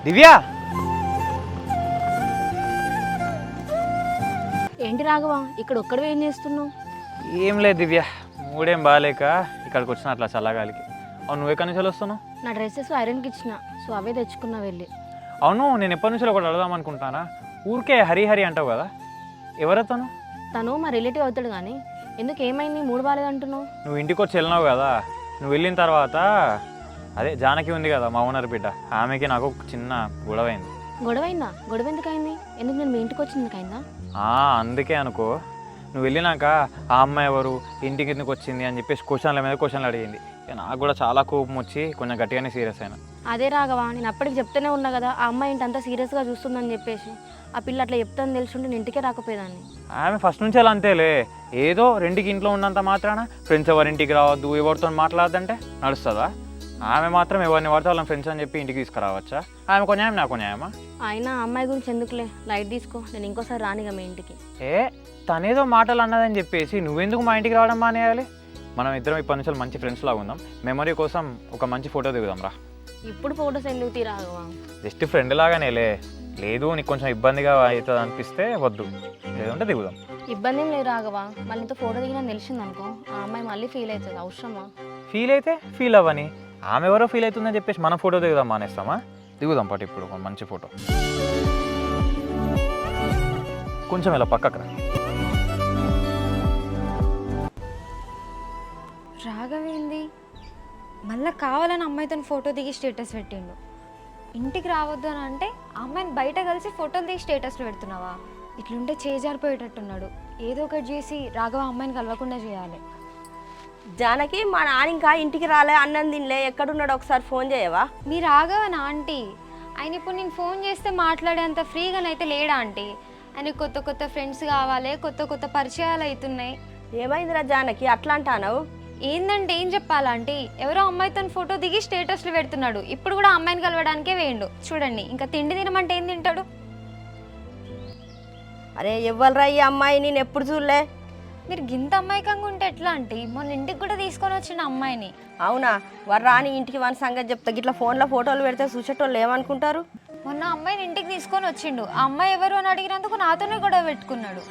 దివ్య ఏంటి రాఘవ ఇక్కడ ఒక్కడు ఏం చేస్తున్నావు? ఏం లేదు దివ్య, మూడేం బాగాలేక ఇక్కడికి వచ్చిన అట్లా చల్లగాలికి. అవును, నువ్వు ఎక్కడి నుంచి వస్తున్నావు? నా డ్రెస్సెస్ ఐరన్కి ఇచ్చిన, సో అవే తెచ్చుకున్నా వెళ్ళి. అవును, నేను ఎప్పటి నుంచి ఒకటి అడదాం అనుకుంటానా. ఊరికే హరి హరి అంటావు కదా, ఎవరతను? తను మా రిలేటివ్ అవుతాడు కానీ ఎందుకు ఏమైంది మూడు బాగాలేదంటున్నావు? నువ్వు ఇంటికి వచ్చి వెళ్ళినావు కదా, నువ్వు వెళ్ళిన తర్వాత అదే జానకి ఉంది కదా మా ఓనర్ బిడ్డ, ఆమెకి నాకు చిన్న గొడవ అయింది. గొడవైందా? గొడవ ఎందుకు అయింది? ఎందుకు నేను మీ ఇంటికి వచ్చినందుకు అయిందా? అందుకే అనుకో, నువ్వు వెళ్ళినాక ఆ అమ్మాయి ఎవరు, ఇంటికి ఎందుకు వచ్చింది అని చెప్పేసి క్వశ్చన్ల మీద క్వశ్చన్లు అడిగింది. నాకు కూడా చాలా కోపం వచ్చి కొంచెం గట్టిగానే సీరియస్ అయినా. అదే రాఘవ, నేను అప్పటికి చెప్తూనే ఉన్నా కదా ఆ అమ్మాయి ఇంటి అంతా సీరియస్గా చూస్తుందని చెప్పేసి. ఆ పిల్ల అట్లా చెప్తాను తెలుసుంటే నేను ఇంటికే రాకపోయేదాన్ని. ఆమె ఫస్ట్ నుంచి అలా అంతేలే, ఏదో రెండుకి ఇంట్లో ఉన్నంత మాత్రాన ఫ్రెండ్స్ ఎవరింటికి రావద్దు, ఎవరితో మాట్లాడద్దంటే నడుస్తుందా? ఆమె మాత్రం ఎవరిని పడితే వాళ్ళని ఫ్రెండ్స్ అని చెప్పి ఇంటికి తీసుకురావచ్చా? ఆమె కొన్యాయం నాకు కొన్యాయమా? అయినా అమ్మాయి గురించి ఎందుకులే, లైట్ తీసుకో, నేను ఇంకోసారి రానిగా మీ ఇంటికి. తనేదో మాటలు అన్నదని చెప్పేసి నువ్వెందుకు మా ఇంటికి రావడం మానేయాలి? మనం ఇద్దరం ఇప్పటి నుంచి మంచి ఫ్రెండ్స్ లాగా ఉందాం, మెమరీ కోసం ఒక మంచి ఫోటో దిగుదాం రా. ఇప్పుడు ఫోటోస్ ఎందుకు తీ రాఘవ? జస్ట్ ఫ్రెండ్ లాగానేలే, లేదు నీకు కొంచెం ఇబ్బందిగా అవుతుంది అనిపిస్తే వద్దు, లేదంటే దిగుదాం. ఇబ్బంది ఏం లేదు రాఘవ, మళ్ళీ ఇంత ఫోటో దిగినా తెలిసింది అనుకో ఆ అమ్మాయి మళ్ళీ ఫీల్ అవుతుంది, అవసరమా? ఫీల్ అయితే ఫీల్ అవ్వని, ఆమె ఎవరో ఫీల్ అవుతుందని చెప్పేసి మనం ఫోటో దిగుదాం మానేస్తామా? దిగుదాం పాటు ఇప్పుడు ఒక మంచి ఫోటో. కొంచెం ఇలా పక్కకు రా. రాఘవేంది మళ్ళీ కావాలని అమ్మాయితో ఫోటో దిగి స్టేటస్ పెట్టిండు. ఇంటికి రావద్దు అని అంటే ఆ అమ్మాయిని బయట కలిసి ఫోటోలు దిగి స్టేటస్లో పెడుతున్నావా? ఇట్లుంటే చేజారిపోయేటట్టున్నాడు. ఏదో ఒకటి చేసి రాఘవ అమ్మాయిని కలవకుండా చేయాలి. జానకి, మా నాన్న ఇంకా ఇంటికి రాలే, అన్నం తినలే, ఎక్కడున్నాడో ఒకసారి ఫోన్ చేయవా? మీ రాఘవనా ఆంటీ? ఆయన ఇప్పుడు నేను ఫోన్ చేస్తే మాట్లాడేంత ఫ్రీగానైతే లేడా ఆంటీ? ఆయన కొత్త కొత్త ఫ్రెండ్స్ కావాలి, కొత్త కొత్త పరిచయాలు అవుతున్నాయి. ఏమైందిరా జానకి అట్లా అంటావు? ఏందంటే ఏం చెప్పాలంటే ఎవరో అమ్మాయితో ఫోటో దిగి స్టేటస్లు పెడుతున్నాడు. ఇప్పుడు కూడా అమ్మాయిని కలవడానికే వేయండు. చూడండి, ఇంకా తిండి తినమంటే ఏం తింటాడు? అరే ఎవ్వరురా ఈ అమ్మాయి, నేను ఎప్పుడు చూడలే. మీరు గింత అమ్మాయికంగా ఉంటే ఎట్లా అంటే మొన్న ఇంటికి కూడా తీసుకొని వచ్చిన అమ్మాయిని. అవునా? వారు రాని ఇంటికి వాని సంగతి చెప్తా. ఇట్లా ఫోన్లో ఫోటోలు పెడితే చూసేటోళ్ళు ఏమనుకుంటారు? మొన్న అమ్మాయిని ఇంటికి తీసుకొని వచ్చిండు. ఆ అమ్మాయి ఎవరు అని అడిగినందుకు నాతోనే గొడవ పెట్టుకున్నాడు.